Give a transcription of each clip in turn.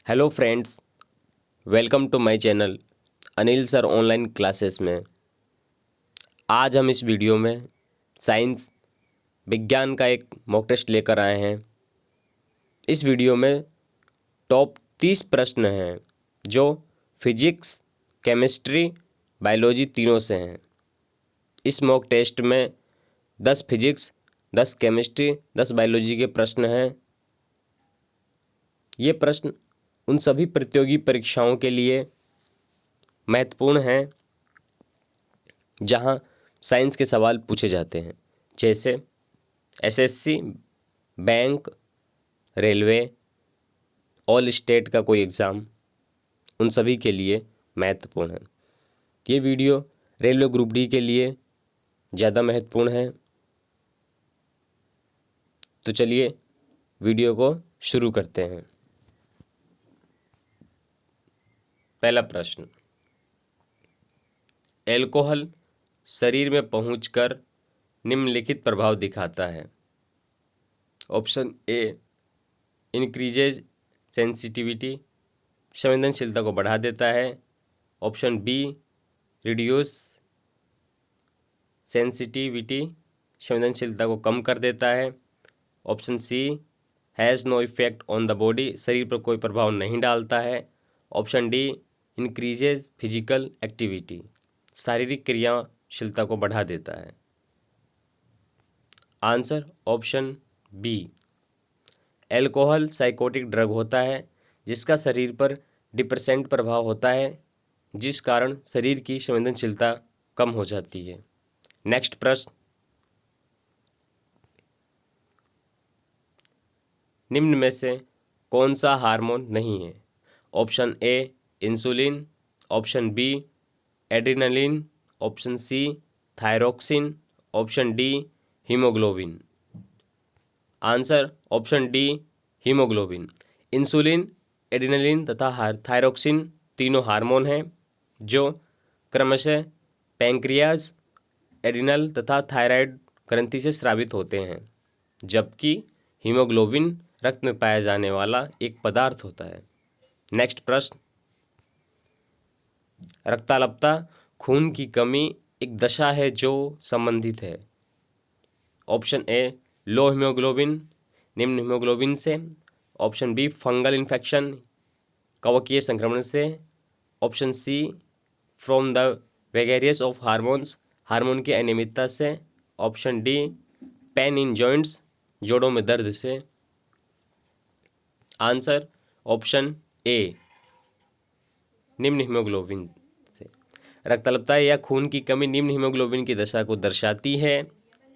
Hello friends, welcome to my channel Anil sir online classes में। आज हम इस वीडियो में साइंस विज्ञान का एक मॉक टेस्ट लेकर आए हैं। इस वीडियो में टॉप 30 प्रश्न हैं जो फिजिक्स, केमिस्ट्री, बायोलॉजी तीनों से हैं। इस मॉक टेस्ट में 10 फिजिक्स, 10 केमिस्ट्री, 10 बायोलॉजी के प्रश्न हैं। ये प्रश्न उन सभी प्रतियोगी परीक्षाओं के लिए महत्वपूर्ण हैं जहां साइंस के सवाल पूछे जाते हैं, जैसे SSC, bank, railway, all state का कोई एग्ज़ाम, उन सभी के लिए महत्वपूर्ण है। ये वीडियो रेलवे ग्रुप डी के लिए ज़्यादा महत्वपूर्ण है। तो चलिए वीडियो को शुरू करते हैं। पहला प्रश्न, एल्कोहल शरीर में पहुंचकर निम्नलिखित प्रभाव दिखाता है। ऑप्शन ए, इंक्रीजेज सेंसिटिविटी, संवेदनशीलता को बढ़ा देता है। ऑप्शन बी, रिड्यूस सेंसिटिविटी, संवेदनशीलता को कम कर देता है। Option C, has no effect on the body, शरीर पर कोई प्रभाव नहीं डालता है। Option D, increases physical activity, शारीरिक क्रियाशीलता को बढ़ा देता है। Answer option B, alcohol psychotic drug होता है जिसका शरीर पर डिप्रेसेंट प्रभाव होता है, जिस कारण शरीर की संवेदनशीलता कम हो जाती है। नेक्स्ट प्रश्न, निम्न में से कौन सा हार्मोन नहीं है? Option A, insulin. Option B, adrenaline. Option C, thyroxine. Option D, haemoglobin. Answer option D, haemoglobin. Insulin, adrenaline तथा थायरोक्सिन तीनों हार्मोन हैं जो क्रमशः पैंक्रियाज, एड्रिनल तथा थायराइड ग्रंथि से स्रावित होते हैं, जबकि हीमोग्लोबिन रक्त में पाया जाने वाला एक पदार्थ होता है। नेक्स्ट प्रश्न, रक्ताल्पता खून की कमी एक दशा है जो संबंधित है। ऑप्शन ए, लो हीमोग्लोबिन, निम्न हीमोग्लोबिन से। ऑप्शन बी, फंगल इन्फेक्शन, कवकीय संक्रमण से। Option C, from the vagaries of hormones, hormone की अनियमितता से। Option D, pain in joints, जोड़ों में दर्द से। आंसर ऑप्शन ए, निम्न हीमोग्लोबिन से। रक्ताल्पता या खून की कमी निम्न हीमोग्लोबिन की दशा को दर्शाती है।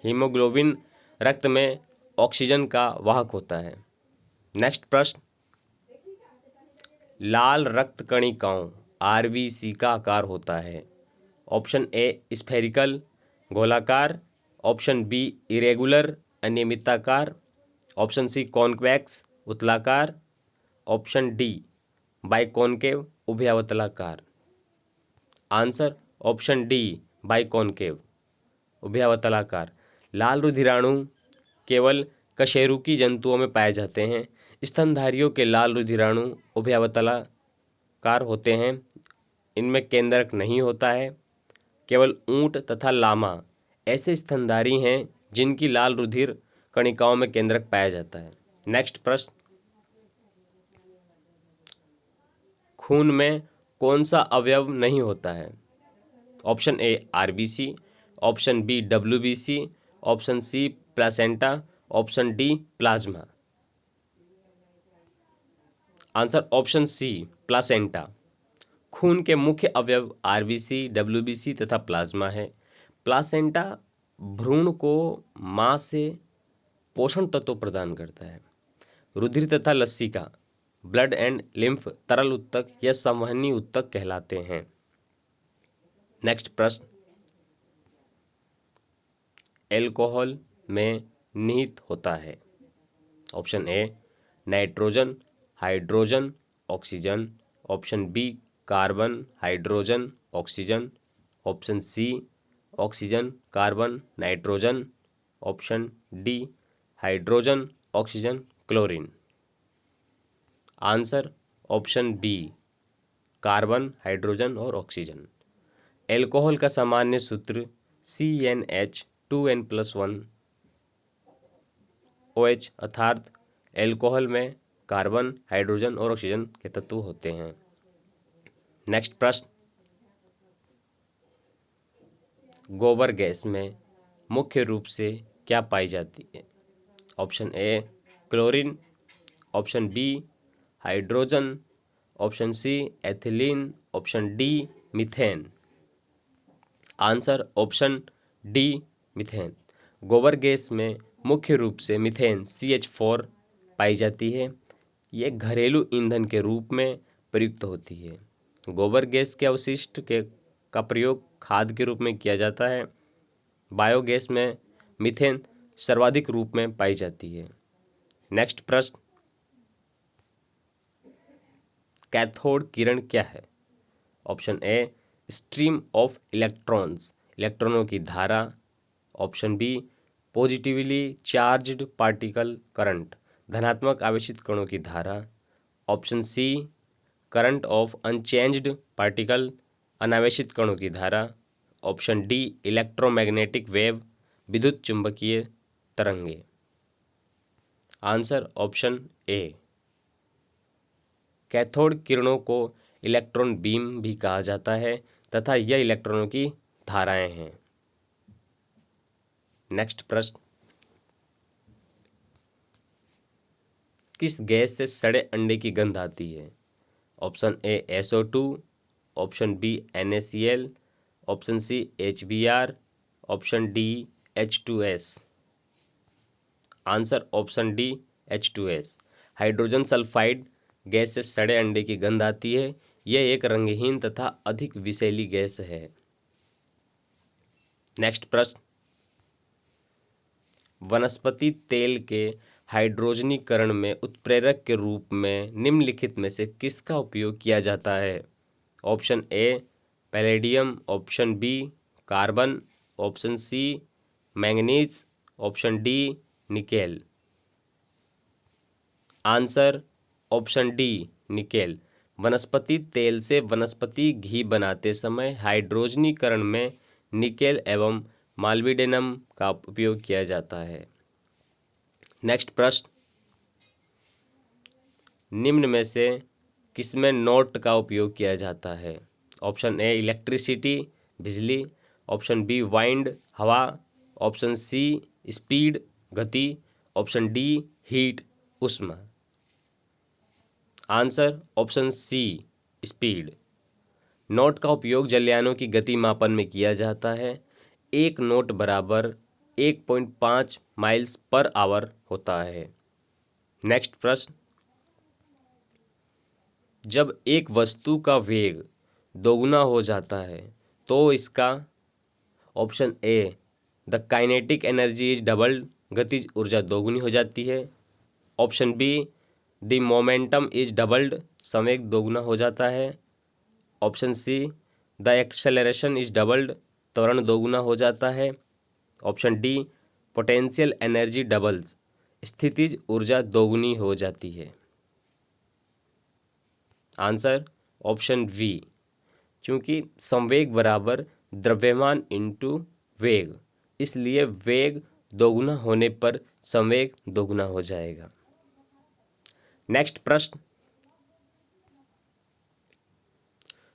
हीमोग्लोबिन रक्त में ऑक्सीजन का वाहक होता है। नेक्स्ट प्रश्न, लाल रक्त कणिकाओं आरबीसी का आकार होता है। ऑप्शन ए, स्फेरिकल गोलाकार। ऑप्शन बी, इरेगुलर अनियमिताकार। ऑप्शन सी, कॉन्वेक्स उत्तलाकार। ऑप्शन डी, बाइकॉनकेव उभयावतलाकार। आंसर ऑप्शन डी, बाइकॉनकेव उभयावतलाकार। लाल रुधिराणु केवल कशेरुकी जंतुओं में पाए जाते हैं। स्तनधारियों के लाल रुधिराणु उभयावतलाकार होते हैं, इनमें केंद्रक नहीं होता है। केवल ऊंट तथा लामा ऐसे स्तनधारी हैं जिनकी लाल रुधिर कणिकाओं में केंद्रक पाया जाता है। नेक्स्ट प्रश्न, खून में कौन सा अवयव नहीं होता है? Option A, RBC. Option B, WBC. Option C, placenta. Option D, plasma. Answer option C, placenta. खून के मुख्य अवयव आरबीसी, डब्ल्यूबीसी तथा प्लाज्मा है। प्लासेंटा भ्रूण को मां से पोषण तत्व प्रदान करता है। रुधिर तथा लसिका, ब्लड एंड लिम्फ तरल उत्तक या संवहनी उत्तक कहलाते हैं। नेक्स्ट प्रश्न, एल्कोहल में निहित होता है। Option A, nitrogen, hydrogen, oxygen. Option B, carbon, hydrogen, oxygen. Option C, oxygen, carbon, nitrogen. Option D, hydrogen, oxygen, chlorine. Answer option B carbon, hydrogen और ऑक्सीजन। एल्कोहल का सामान्य सूत्र CnH2n+1OH अर्थात एल्कोहल में कार्बन, हाइड्रोजन और oxygen के तत्व होते हैं। नेक्स्ट प्रश्न, गोबर गैस में मुख्य रूप से क्या पाई जाती है? Option A chlorine, option B hydrogen, option C ethylene, option D methane. Answer option D methane. गोबर गैस में मुख्य रूप से मीथेन CH4 पाई जाती है। ये घरेलू ईंधन के रूप में प्रयुक्त होती है। गोबर गैस के अवशिष्ट का प्रयोग खाद के रूप में किया जाता है। बायोगैस में मीथेन सर्वाधिक रूप में पाई जाती है। नेक्स्ट प्रश्न, कैथोड किरण क्या है? Option A stream of electrons, इलेक्ट्रॉनों की धारा। Option B positively charged particle current, धनात्मक आवेशित कणों की धारा। Option C current of unchanged particle, अनावेशित कणों की धारा। ऑप्शन डी इलेक्ट्रोमैग्नेटिक वेव, विद्युत चुंबकीय तरंगे। आंसर ऑप्शन ए। कैथोड किरणों को इलेक्ट्रॉन बीम भी कहा जाता है तथा यह इलेक्ट्रॉनों की धाराएं हैं। नेक्स्ट प्रश्न, किस गैस से सड़े अंडे की गंध आती है? Option A SO2, option B NaCl, option C HBr, option D H2S। Answer option D H2S। Hydrogen sulphide gas से सड़े अंडे की गंध आती है। यह एक रंगहीन तथा अधिक विषैली गैस है। नेक्स्ट प्रश्न, वनस्पति तेल के हाइड्रोजनीकरण में उत्प्रेरक के रूप में निम्नलिखित में से किसका उपयोग किया जाता है? Option A palladium, option B carbon, option C manganese, option D nickel. Answer option D nickel. वनस्पति तेल से वनस्पति घी बनाते समय हाइड्रोजनीकरण में निकेल एवं माल्बिडेनम का उपयोग किया जाता है। नेक्स्ट प्रश्न, निम्न में से किसमें नोट का उपयोग किया जाता है? ऑप्शन ए इलेक्ट्रिसिटी, बिजली, ऑप्शन बी वाइंड, हवा, ऑप्शन सी स्पीड, गति, ऑप्शन डी हीट, ऊष्मा। Answer option C speed. Knot का उपयोग जलयानों की गति मापन में किया जाता है। एक नोट बराबर 1.5 माइल्स पर आवर होता है। नेक्स्ट प्रश्न, जब एक वस्तु का वेग दोगुना हो जाता है तो इसका option A the kinetic energy is doubled, गतिज ऊर्जा दोगुनी हो जाती है। Option be the momentum is doubled, संवेग दोगुना हो जाता है। Option see the acceleration is doubled, त्वरण दोगुना हो जाता है। Option D potential energy doubles, स्थितिज ऊर्जा दोगुनी हो जाती है। आंसर ऑप्शन वी, चूंकि संवेग बराबर द्रव्यमान इंटू वेग, इसलिए वेग दोगुना होने पर संवेग दोगुना हो जाएगा। नेक्स्ट प्रश्न,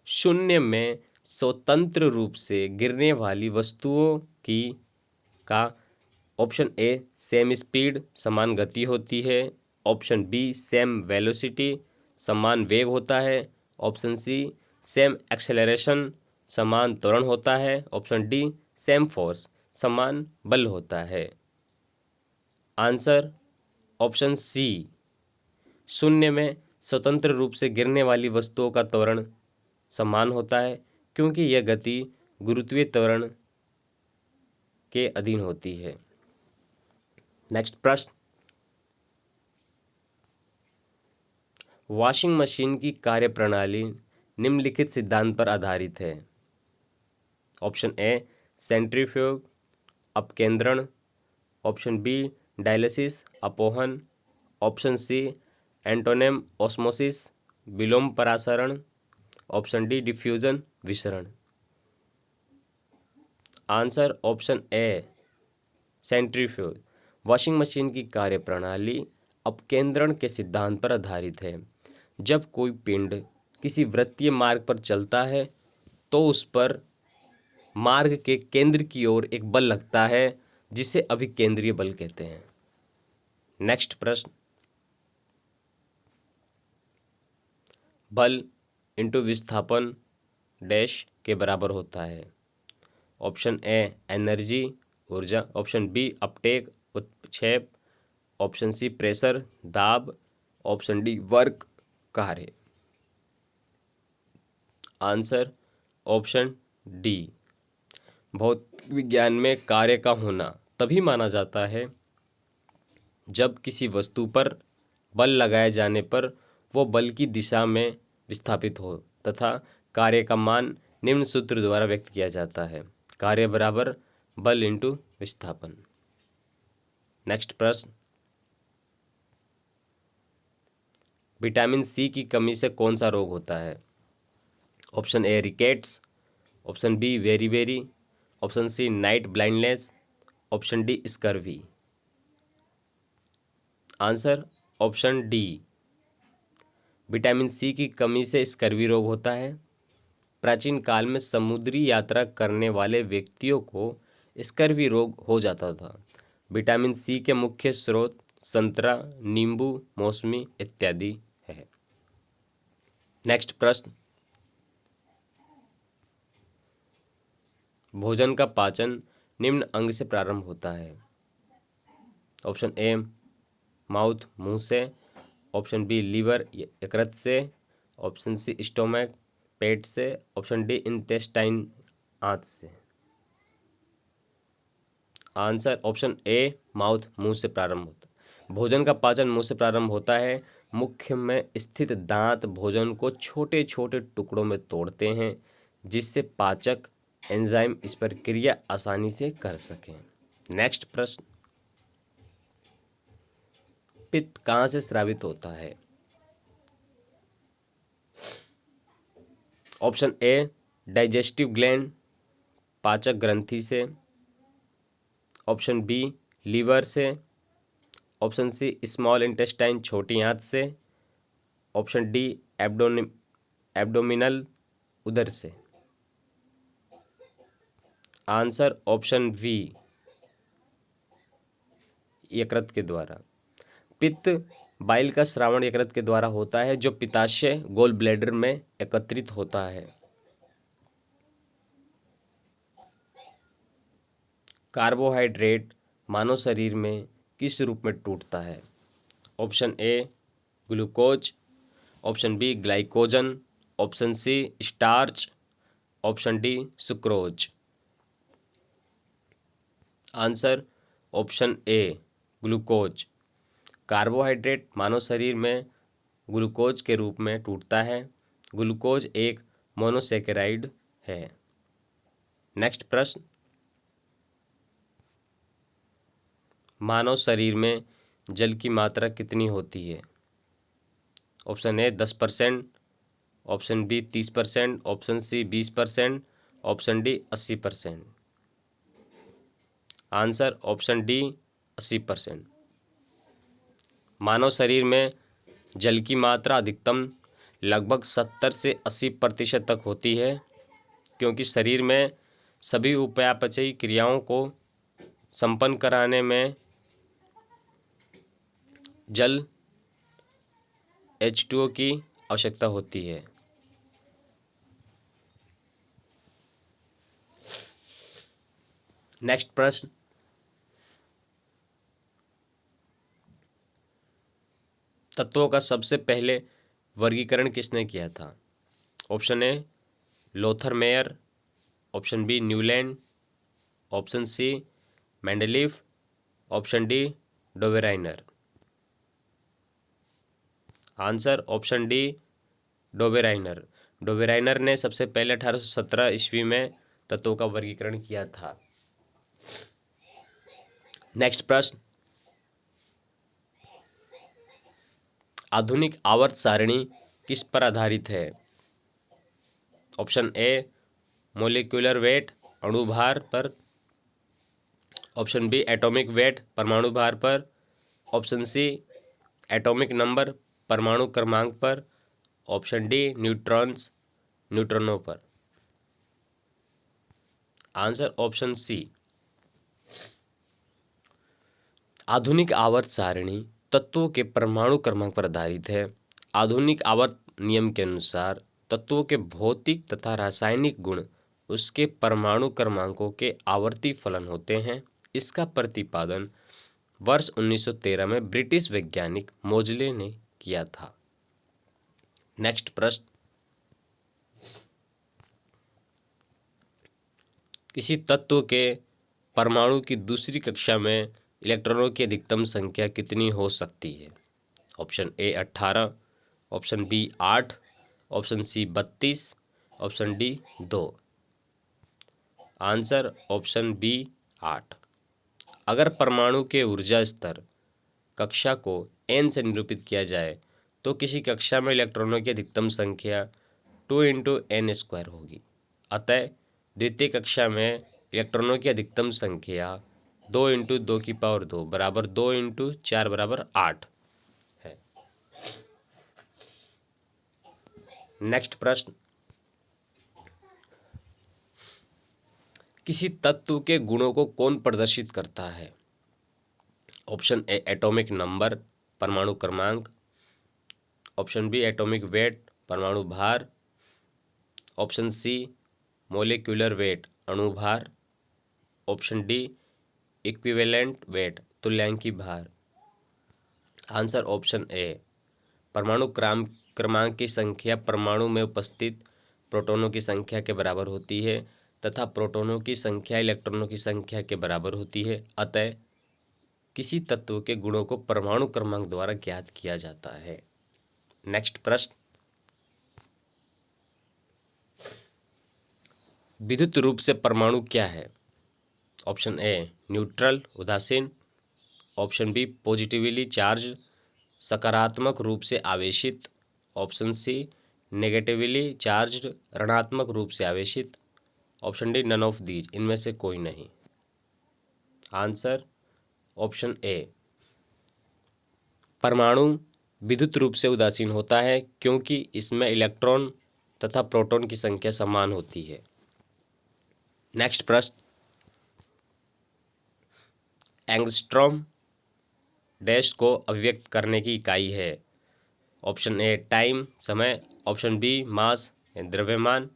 शून्य में स्वतंत्र रूप से गिरने वाली वस्तुओं की का ऑप्शन ए सेम स्पीड, समान गति होती है। ऑप्शन बी सेम वेलोसिटी, समान वेग होता है। ऑप्शन सी सेम एक्सेलरेशन, समान त्वरण होता है। ऑप्शन डी सेम फोर्स, समान बल होता है। आंसर ऑप्शन सी, शून्य में स्वतंत्र रूप से गिरने वाली वस्तुओं का त्वरण समान होता है क्योंकि यह गति गुरुत्वीय त्वरण के अधीन होती है। नेक्स्ट प्रश्न, वॉशिंग मशीन की कार्यप्रणाली निम्नलिखित सिद्धांत पर आधारित है। ऑप्शन ए सेंट्रीफ्यूग, अपकेंद्रण, ऑप्शन बी डायलिसिस, अपोहन, ऑप्शन सी एंटोनेम ऑस्मोसिस, विलोम परासरण, ऑप्शन डी डिफ्यूजन विसरण। Answer option A centrifuge. Washing machine की कार्यप्रणाली अपकेंद्रण के सिद्धांत पर आधारित है। जब कोई पिंड किसी वृत्तीय मार्ग पर चलता है तो उस पर मार्ग के केंद्र की ओर एक बल लगता है जिसे अभिकेंद्रीय बल कहते हैं। नेक्स्ट प्रश्न, बल इंटू विस्थापन डैश के बराबर होता है। ऑप्शन ए एनर्जी ऊर्जा, ऑप्शन बी अपटेक उत्क्षेप, ऑप्शन सी प्रेशर दाब, ऑप्शन डी वर्क कार्य। Answer option D. भौतिक विज्ञान में कार्य का होना तभी माना जाता है जब किसी वस्तु पर बल लगाए जाने पर वो बल की दिशा में विस्थापित हो तथा कार्य का मान निम्न सूत्र द्वारा व्यक्त किया जाता है, कार्य बराबर बल इंटू विस्थापन। नेक्स्ट प्रश्न, विटामिन सी की कमी से कौन सा रोग होता है? Option A rickets, option B वेरी, option C night blindness, option D scurvy. Answer option D. Vitamin C की कमी से स्कर्वी रोग होता है। प्राचीन काल में समुद्री यात्रा करने वाले व्यक्तियों को स्कर्वी रोग हो जाता था। विटामिन सी के मुख्य स्रोत संतरा, नींबू, मौसमी इत्यादि है। नेक्स्ट प्रश्न, भोजन का पाचन निम्न अंग से प्रारंभ होता है। ऑप्शन ए माउथ मुंह से, ऑप्शन बी लीवर यकृत से, ऑप्शन सी स्टोमक पेट से, ऑप्शन डी इंटेस्टाइन आंत से। आंसर ऑप्शन ए माउथ मुंह से प्रारंभ होता है। भोजन का पाचन मुंह से प्रारंभ होता है। मुख में स्थित दांत भोजन को छोटे छोटे टुकड़ों में तोड़ते हैं जिससे पाचक एंजाइम इस पर क्रिया आसानी से कर सकें। नेक्स्ट प्रश्न, पित्त कहाँ से स्रावित होता है? ऑप्शन ए डाइजेस्टिव ग्लैंड पाचक ग्रंथि से, ऑप्शन बी लीवर से, ऑप्शन सी स्मॉल इंटेस्टाइन छोटी आंत से, ऑप्शन डी एब्डोमिनल उदर से। आंसर ऑप्शन वी यकृत के द्वारा। पित्त बाइल का स्रावण यकृत के द्वारा होता है जो पित्ताशय गोल ब्लैडर में एकत्रित होता है। कार्बोहाइड्रेट मानव शरीर में किस रूप में टूटता है? Option A glucose, option B glycogen, option C starch, option D sucrose. Answer option A glucose. Carbohydrate मानव शरीर में ग्लूकोज के रूप में टूटता है। ग्लूकोज एक मोनोसैकेराइड है। नेक्स्ट प्रश्न, मानव शरीर में जल की मात्रा कितनी होती है? Option A 10%, option B 30%, option C 20%, option D 80%। Answer option D 80%। मानव शरीर में जल की मात्रा अधिकतम लगभग 70 से 80% तक होती है क्योंकि शरीर में सभी उपापचयी क्रियाओं को संपन्न कराने में जल H2O की आवश्यकता होती है। नेक्स्ट प्रश्न, तत्वों का सबसे पहले वर्गीकरण किसने किया था? Option A Lothar Meyer, option B Newland, option C Mendeleev, option D Dobereiner. Answer option D Dobereiner. Dobereiner ने सबसे पहले 1817 ईस्वी में तत्वों का वर्गीकरण किया था। नेक्स्ट प्रश्न, आधुनिक आवर्त सारणी किस पर आधारित है? ऑप्शन ए मोलिक्यूलर वेट अणु भार पर, ऑप्शन बी एटॉमिक वेट परमाणु भार पर, ऑप्शन सी एटॉमिक नंबर परमाणु क्रमांक पर, ऑप्शन डी न्यूट्रॉनों पर। Answer option C. आधुनिक आवर्त सारणी तत्वों के परमाणु क्रमांक पर आधारित है। आधुनिक आवर्त नियम के अनुसार तत्वों के भौतिक तथा रासायनिक गुण उसके परमाणु क्रमांकों के आवर्ती फलन होते हैं। इसका प्रतिपादन वर्ष 1913 में ब्रिटिश वैज्ञानिक मोजले ने किया था। नेक्स्ट प्रश्न, किसी तत्व के परमाणु की दूसरी कक्षा में इलेक्ट्रॉनों की अधिकतम संख्या कितनी हो सकती है? Option A 18, option B 8, option C 32, option D 2। Answer option B 8। अगर परमाणु के ऊर्जा स्तर कक्षा को n से निरूपित किया जाए तो किसी कक्षा में इलेक्ट्रॉनों की अधिकतम संख्या 2 × n² होगी। अतः द्वितीय कक्षा में इलेक्ट्रॉनों की अधिकतम संख्या 2 × 2⁴ बराबर 2 × 4 बराबर 8 है। नेक्स्ट प्रश्न, किसी तत्व के गुणों को कौन प्रदर्शित करता है? ऑप्शन ए एटॉमिक नंबर परमाणु क्रमांक, ऑप्शन बी एटॉमिक वेट परमाणु भार, ऑप्शन सी मोलिक्यूलर वेट अणु भार, ऑप्शन डी इक्विवेलेंट वेट तुल्यांकी भार। Answer option A. परमाणु क्रमांक की संख्या परमाणु में उपस्थित प्रोटॉनों की संख्या के बराबर होती है तथा प्रोटॉनों की संख्या इलेक्ट्रॉनों की संख्या के बराबर होती है। अतः किसी तत्व के गुणों को परमाणु क्रमांक द्वारा ज्ञात किया जाता है। नेक्स्ट प्रश्न, विद्युत रूप से परमाणु क्या है? ऑप्शन ए न्यूट्रल उदासीन, ऑप्शन बी पॉजिटिवली चार्ज सकारात्मक रूप से आवेशित, ऑप्शन सी नेगेटिवली चार्ज ऋणात्मक रूप से आवेशित, option D none of these इनमें से कोई नहीं। Answer option A. परमाणु विद्युत रूप से उदासीन होता है क्योंकि इसमें इलेक्ट्रॉन तथा प्रोटॉन की संख्या समान होती है। नेक्स्ट प्रश्न, एंगस्ट्रॉम डैश को अभिव्यक्त करने की इकाई है। ऑप्शन ए टाइम समय, ऑप्शन बी मास द्रव्यमान,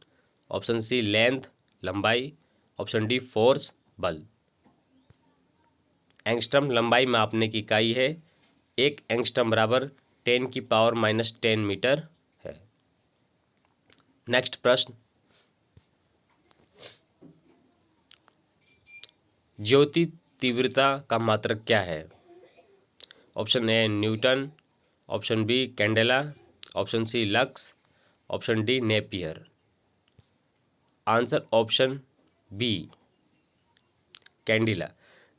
ऑप्शन सी लेंथ लंबाई, ऑप्शन डी फोर्स बल। एंगस्ट्रॉम लंबाई मापने की इकाई है। एक एंगस्ट्रॉम बराबर 10⁻⁻10 मीटर है। नेक्स्ट प्रश्न, ज्योति तीव्रता का मात्रक क्या है? Option A newton, option B candela, option C lux, option D napier. Answer option B candela.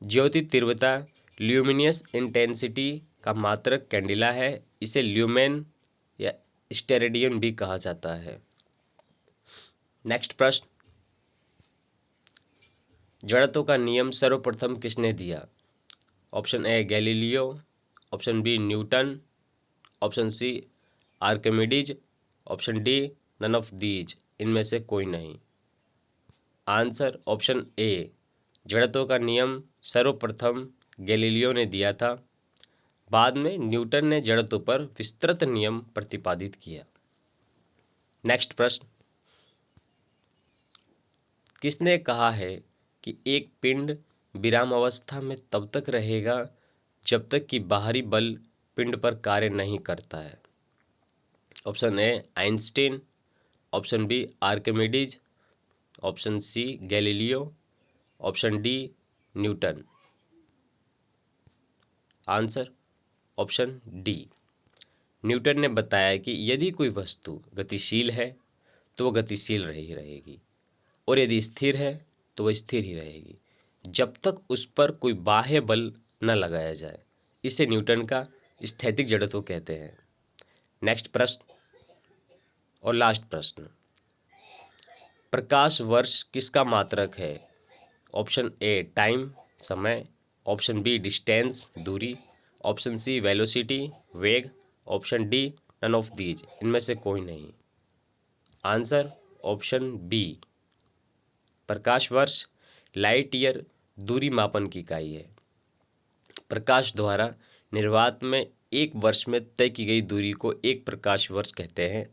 ज्योति तीव्रता ल्यूमिनियस इंटेंसिटी का मात्रक कैंडिला है। इसे ल्यूमेन या स्टेरेडियन भी कहा जाता है। नेक्स्ट प्रश्न, जड़त्व का नियम सर्वप्रथम किसने दिया? Option A Galileo, option B Newton, option C Archimedes, option D none of these इनमें से कोई नहीं। Answer option A. जड़त्व का नियम सर्वप्रथम गैलीलियो ने दिया था। बाद में न्यूटन ने जड़त्व पर विस्तृत नियम प्रतिपादित किया। नेक्स्ट प्रश्न, किसने कहा है कि एक पिंड विराम अवस्था में तब तक रहेगा जब तक कि बाहरी बल पिंड पर कार्य नहीं करता है? Option A Einstein, option B Archimedes, option C Galileo, option D Newton. Answer option D. Newton ने बताया कि यदि कोई वस्तु गतिशील है तो वह गतिशील रही रहेगी और यदि स्थिर है तो वह स्थिर ही रहेगी जब तक उस पर कोई बाह्य बल न लगाया जाए। इसे न्यूटन का स्थैतिक जड़त्व कहते हैं। नेक्स्ट प्रश्न, और लास्ट प्रश्न, प्रकाश वर्ष किसका मात्रक है? ऑप्शन ए टाइम समय, ऑप्शन बी डिस्टेंस दूरी, ऑप्शन सी वेलोसिटी वेग, option D none of these, इनमें से कोई नहीं। आंसर ऑप्शन बी, प्रकाश वर्ष लाइट ईयर दूरी मापन की इकाई है। प्रकाश द्वारा निर्वात में एक वर्ष में तय की गई दूरी को एक प्रकाश वर्ष कहते हैं।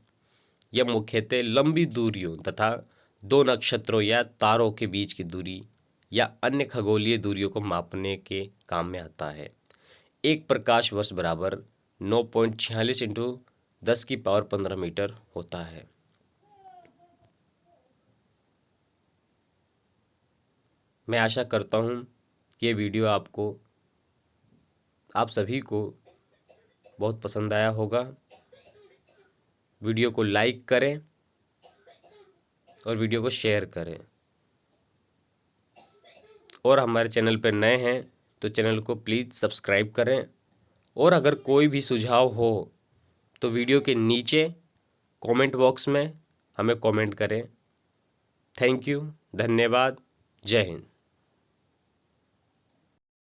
यह मुख्यतः लंबी दूरियों तथा दो नक्षत्रों या तारों के बीच की दूरी या अन्य खगोलीय दूरियों को मापने के काम में आता है। एक प्रकाश वर्ष बराबर 9.46 इंटू 10⁻15 मीटर होता है। मैं आशा करता हूँ कि ये वीडियो आप सभी को बहुत पसंद आया होगा। वीडियो को लाइक करें और वीडियो को शेयर करें, और हमारे चैनल पर नए हैं तो चैनल को प्लीज़ सब्सक्राइब करें। और अगर कोई भी सुझाव हो तो वीडियो के नीचे कमेंट बॉक्स में हमें कमेंट करें। थैंक यू, धन्यवाद, जय हिंद।